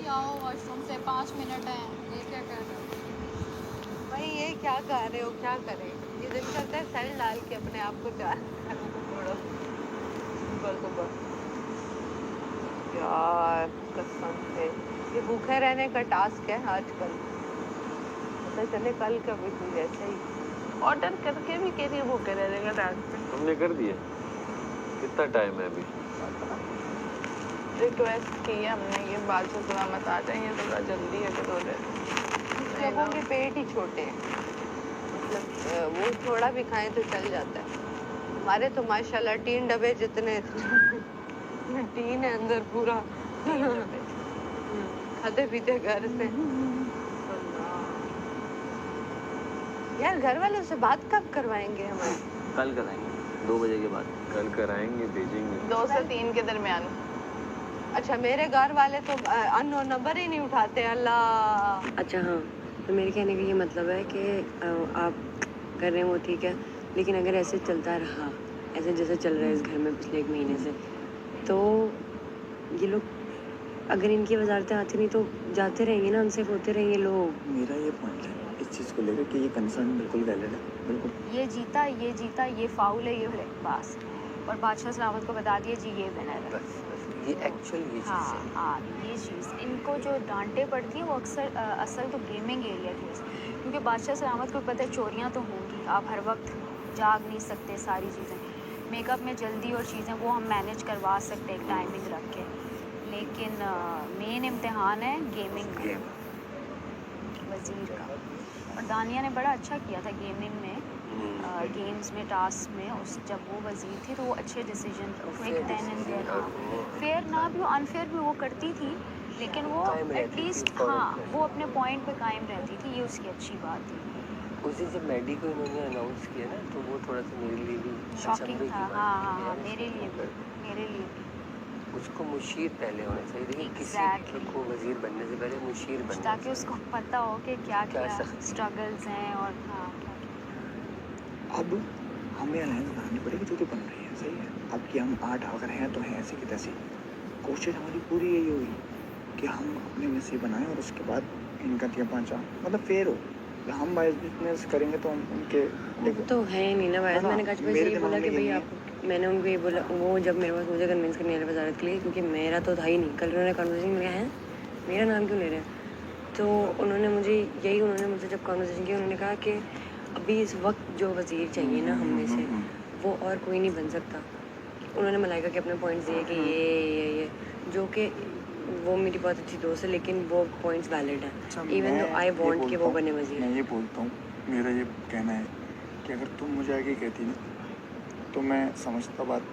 आओ वॉशरूम से 5 मिनट हैं, ये क्या कर रहे हो? भाई ये क्या कर रहे हो, क्या करें? ये दिल करता है सेल डाल के अपने आप को चार छोड़ो। सुबह यार कसम से ये भूखे रहने का टास्क है आजकल। पता चले कल का भी कुछ ऐसा ही ऑर्डर करके भी कह रही है भूखे रहने का टास्क। तुमने कर दिया? कितना टाइम है अभी? रिक्वेस्ट की है हमने, ये बात से सलामत आ जाए, ये थोड़ा जल्दी है तो लोगों के पेट ही छोटे हैं, मतलब वो थोड़ा भी खाएं तो चल जाता है। हमारे तो माशाल्लाह 3 डब्बे जितने टीन है अंदर पूरा खाते पीते घर से। यार घर वालों से बात कब करवाएंगे हमारी? कल कराएंगे 2 बजे के बाद। कल कराएंगे, भेजेंगे 2 से 3 के दरमियान। अच्छा मेरे घर वाले तो अननोन नंबर ही नहीं उठाते। अल्लाह। अच्छा हाँ, तो मेरे कहने का ये मतलब है कि आप कर रहे हैं वो ठीक है, लेकिन अगर ऐसे चलता रहा, ऐसे जैसे चल रहा है इस घर में पिछले 1 महीने से, तो ये लोग अगर इनकी वजारतें आती नहीं तो जाते रहेंगे ना, अनसेफ होते रहेंगे लोग। मेरा ये पॉइंट है इस चीज़ को लेकर कि ये कंसर्न बिल्कुल वैलिड है, बिल्कुल। ये जीता, ये फाउल है, ये बस। और बादशाह सलामत को बता दिया जी ये विनर है। ये एक्चुअल ये चीज़ हाँ है। हाँ, ये चीज़ इनको जो डांटे पड़ती हैं वो अक्सर असल तो गेमिंग एरिया की वजह से, क्योंकि बादशाह सलामत को पता है चोरियाँ तो होंगी, आप हर वक्त जाग नहीं सकते, सारी चीज़ें मेकअप में जल्दी और चीज़ें वो हम मैनेज करवा सकते हैं एक टाइमिंग रख के, लेकिन मेन इम्तिहान है गेमिंग में वज़ीर का। और दानिया ने बड़ा अच्छा किया था गेमिंग में, गेम्स में, टास्क में, उस जब वो वज़ीर थी तो वो अच्छे decision quick then and there, हाँ फेयर ना भी हो अनफेयर भी वो करती थी, लेकिन वो एटलीस्ट हाँ वो अपने पॉइंट पे कायम रहती थी, ये उसकी अच्छी बात थी। उसी जब मैडी को इन्होंने अनाउंस किया ना तो वो थोड़ा सा मेरे लिए भी शॉकिंग अचंभे की था। बात हाँ थी हाँ हाँ, यार, मेरे लिए भी, मेरे लिए भी। उसको मुशीर पहले होना चाहिए। देखिए Exactly. किसी को वजीर बनने से पहले मुशीर बनना ताकि चाहिए। उसको पता हो कि क्या क्या क्या स्ट्रगल्स हैं और हाँ क्या अब हमें अलायंस बनानी पड़ेगी जो कि बन रही है, सही है। अब कि हम 8 अगर हैं तो हैं ऐसे की तैसे। कोशिश हमारी पूरी यही होगी कि हम अपने में से बनाएं और उसके बाद इनका दिया पाँचा मतलब फेयर हो। हम बाइस बिजनेस करेंगे तो हम उनके वो तो है नहीं ना भाई, मैंने कहा मेरे यही बोला कि भाई आप, मैंने उनको ये बोला, वो जब मेरे पास मुझे कन्विंस करने वाले वजारत के लिए, क्योंकि मेरा तो था ही नहीं। कल उन्होंने कॉन्वर्सेशन में है मेरा नाम क्यों ले रहे हैं, तो उन्होंने मुझसे जब कॉन्वर्सेशन की उन्होंने कहा कि अभी इस वक्त जो वज़ीर चाहिए ना हम में से वो और कोई नहीं बन सकता। उन्होंने मलाइका के अपने पॉइंट्स दिए कि ये जो कि वो मेरी बहुत अच्छी दोस्त है, लेकिन वो पॉइंट्स वैलिड हैं, इवन दो आई वांट कि वो बने वज़ीर। मैं ये बोलता हूँ, मेरा ये कहना है कि अगर तुम मुझे आगे कहती ना तो मैं समझता बात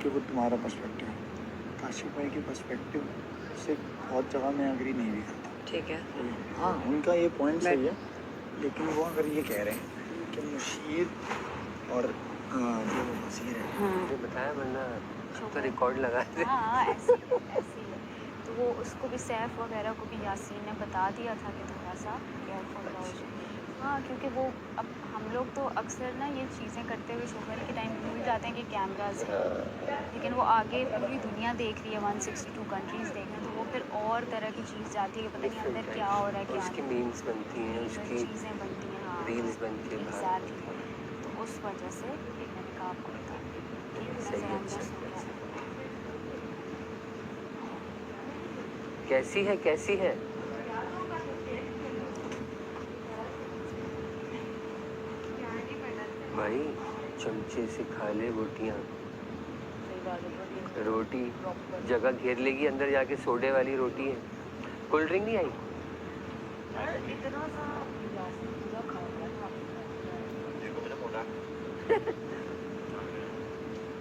कि वो तुम्हारा पर्सपेक्टिव है। काशिफ भाई के पर्सपेक्टिव से बहुत जगह मैं एग्री नहीं भी करता। ठीक है, हाँ उनका ये पॉइंट सही है, लेकिन वो अगर ये कह रहे हैं कि मुशीर और जो वज़ीर है मुझे बताया वरना तो रिकॉर्ड लगा दे। हाँ ऐसी है। तो वो उसको भी सैफ वगैरह को भी यासीन ने बता दिया था कि थोड़ा सा केयरफुल रहो। हाँ क्योंकि वो अब हम लोग तो अक्सर ना ये चीज़ें करते हुए शोकर के टाइम भूल जाते हैं कि कैमराज हैं, लेकिन वो आगे पूरी दुनिया देख रही है, 162 कंट्रीज़ देख रहे हैं, तो वो फिर और तरह की चीज़ जाती है कि पता नहीं अंदर क्या हो रहा है, क्या उसकी नहीं, मीम्स बनती हैं, उसकी चीज़ें बनती हैं, हाँ रील्स बनती हैं बाहर। एग्जैक्टली। तो उस वजह से मैंने कहा आपको बता दें सही है, नज़रअंदाज अच्छा। हो गया। कैसी है भाई, चमचे से खा ले रोटियाँ। रोटी जगह घेर लेगी, अंदर जाके सोडे वाली रोटी है। कोल्ड ड्रिंक नहीं आई?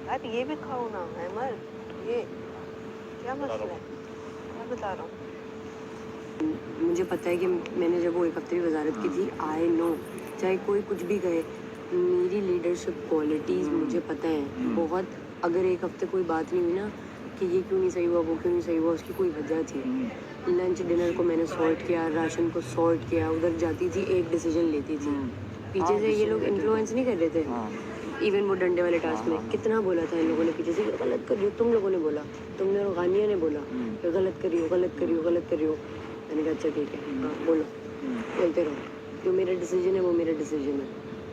यार ये भी खाओ ना अहमद, ये क्या मसला है? मैं बता रहा हूँ। मुझे पता है कि मैंने जब वो 1 हफ्ते की वजारत की थी, आई नो चाहे कोई कुछ भी कहे, मेरी लीडरशिप क्वालिटीज़ मुझे पता है बहुत। अगर 1 हफ्ते कोई बात नहीं हुई ना कि ये क्यों नहीं सही हुआ, वो क्यों नहीं सही हुआ, उसकी कोई वजह थी। लंच डिनर को मैंने सॉर्ट किया, राशन को सॉर्ट किया, उधर जाती थी एक डिसीजन लेती थी, पीछे से ये लोग इन्फ्लुएंस नहीं कर रहे थे। इवन वो डंडे वाले टास्क में कितना बोला था इन लोगों ने पीछे से कि गलत कर रही हो, तुम लोगों ने बोला, तुमने और गानिया ने बोला कि गलत कर रही हो, गलत कर रही हो, गलत कर रही हो। मैंने कहा अच्छा ठीक है, हाँ बोलो, बोलते रहो, जो मेरा डिसीजन है वो मेरा डिसीजन है।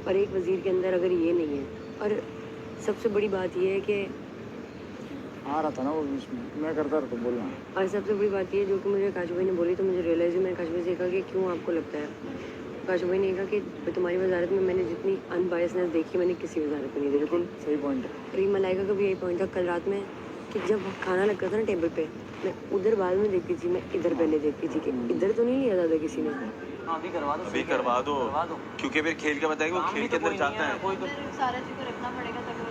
और एक वज़ीर के अंदर अगर ये नहीं है, और सबसे बड़ी बात ये है कि आ रहा था ना वो बीच में, मैं करता रहता बोलना। और सबसे बड़ी बात ये जो कि मुझे काशू भाई ने बोली तो मुझे रियलाइज़ हुई। मैंने काशू भाई से कहा कि क्यों आपको लगता है, काशू भाई ने कहा कि तुम्हारी वजारत में मैंने जितनी अनबायसनेस देखी मैंने किसी वजारत में नहीं देखी। बिल्कुल सही पॉइंट है। और ये मलाइका का भी यही पॉइंट था कल रात में कि जब खाना लगता था ना टेबल पे, मैं उधर बाद में देखती थी, मैं इधर पहले देखती थी कि इधर तो नहीं लिया जाता किसी ने। अभी करवा दो क्योंकि फिर खेल के बताएंगे वो खेल के अंदर जाता है। सारा चीज़ रखना पड़ेगा तभी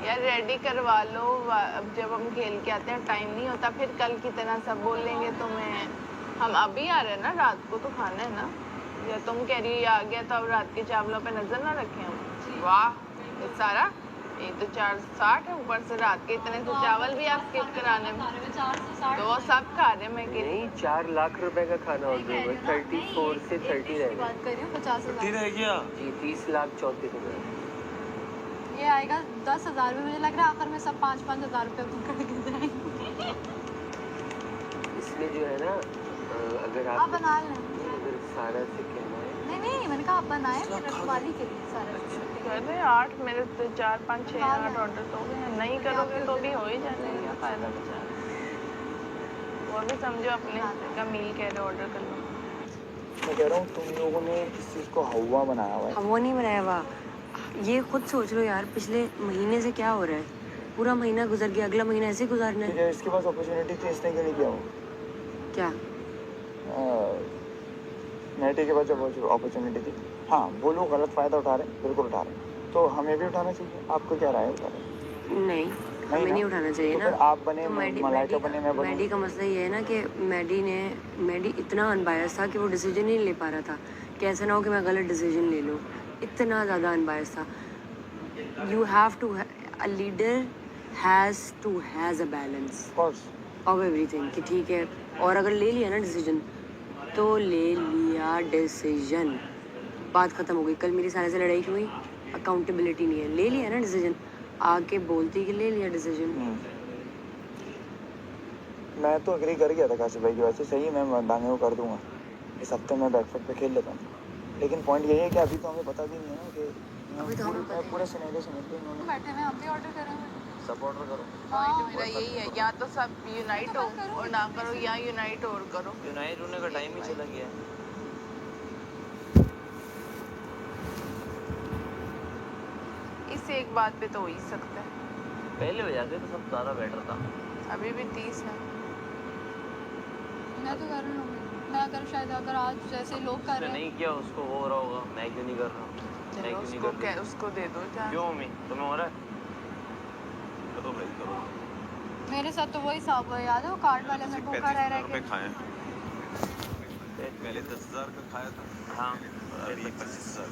यार रेडी करवा लो, अब जब हम खेल के आते हैं टाइम नहीं होता, फिर कल की तरह सब बोल लेंगे तुम्हें। हम अभी आ रहे हैं ना, रात को तो खाना है ना, या तुम कह रही हो ये आ गया तो अब रात के चावलों पे नजर ना रखें हम। वाह ये सारा, ये तो 460 है, ऊपर से रात के इतने से चावल भी आप स्किप कराने में, तो वो सब खा रहे हैं। मैं कह रही नहीं 4 लाख रुपए का खाना ऑर्डर हुआ, 34 से 30 रहेगा बात कर रही हूँ 50,000 रह गया जी, 30 लाख 34,000। ये आएगा 10,000 में। मुझे लग रहा है आखिर में सब 5-5 हज़ार रुपये करके जाएंगे। इसमें जो है ना अगर आप आप बना लें। अगर सारा से कहना है नहीं मैंने कहा आप बनाए, मैं रखवाली के लिए सारा कर रहे 8, मेरे तो 4, 5, 6, 8 ऑर्डर तो हो गए। नहीं करोगे तो भी हो ही जाने का फायदा बेचारा। वो भी समझो अपने का मील कह रहे ऑर्डर कर लो। मैं कह रहा हूँ तुम लोगों ने इस चीज़ को हवा बनाया हुआ है। हम वो नहीं बनाया हुआ, ये खुद सोच लो यार, पिछले महीने से क्या हो रहा है, पूरा महीना गुजर गया, अगला महीना ऐसे ही गुजारना ठीक है है, इसके पास अपॉर्चुनिटी थी, इसने क्यों नहीं किया वो? क्या? नेटी के पास जब अपॉर्चुनिटी थी, हाँ वो लोग गलत फ़ायदा उठा रहे हैं, बिल्कुल उठा रहे हैं, तो हमें भी उठाना चाहिए। आपको क्या राय है उठा रहे? नहीं, हमें ना? नहीं उठाना चाहिए तो ना। फिर आप बने, मलाइका बने, मैं बनूं। मैडी का मसला ये है ना कि मैडी इतना अनबायस था कि वो डिसीजन नहीं ले पा रहा था, कि ऐसा ना हो कि मैं गलत डिसीजन ले लूँ, इतना ज़्यादा अनबायस था। You have to, a leader has to has a balance Of course. Of everything, कि ठीक है, और अगर ले लिया ना डिसीजन तो ले लिया डिसीजन, बात ख़त्म हो गई। कल मेरी सारे से लड़ाई क्यों हुई? अकाउंटेबिलिटी नहीं है, ले लिया ना डिसीजन, आके बोलती कि ले लिया डिसीजन। मैं तो एग्री कर गया था काशिफ भाई की वजह से, सही है, मैं दांगे को कर दूंगा, इस हफ्ते मैं बैकफुट पे खेल लेता हूँ। लेकिन पॉइंट यही है कि अभी तो हमें पता भी नहीं है ना कि अभी तो हमें पता मैं पूरे सिनेरियो समझ के इन्होंने बैठे हैं, हम भी ऑर्डर करेंगे। सब ऑर्डर करो। पॉइंट मेरा यही है, या तो सब यूनाइट हो और ना करो, या यूनाइट और करो। यूनाइट होने का टाइम ही चला गया है। इस एक बात पे तो हो ही सकता है। पहले हो जाते तो सब ज़्यादा बेटर था। अभी भी 30 है। मैं तो कर लूँगी, मैं अगर शायद अगर आज जैसे लोग कर उसने रहे हैं नहीं किया, उसको हो रहा होगा, मैं क्यों नहीं कर रहा? मैं क्यों नहीं उसको कर क्या, रहा? उसको दे दो चाहे। क्यों मम्मी, तुम्हें हो रहा है? करो भाई करो। मेरे साथ तो वही हिसाब है, याद है वो कार्ड वाले में भूखा रह के। खाए पहले 10,000 का खाया था, हाँ, और अभी 25,000।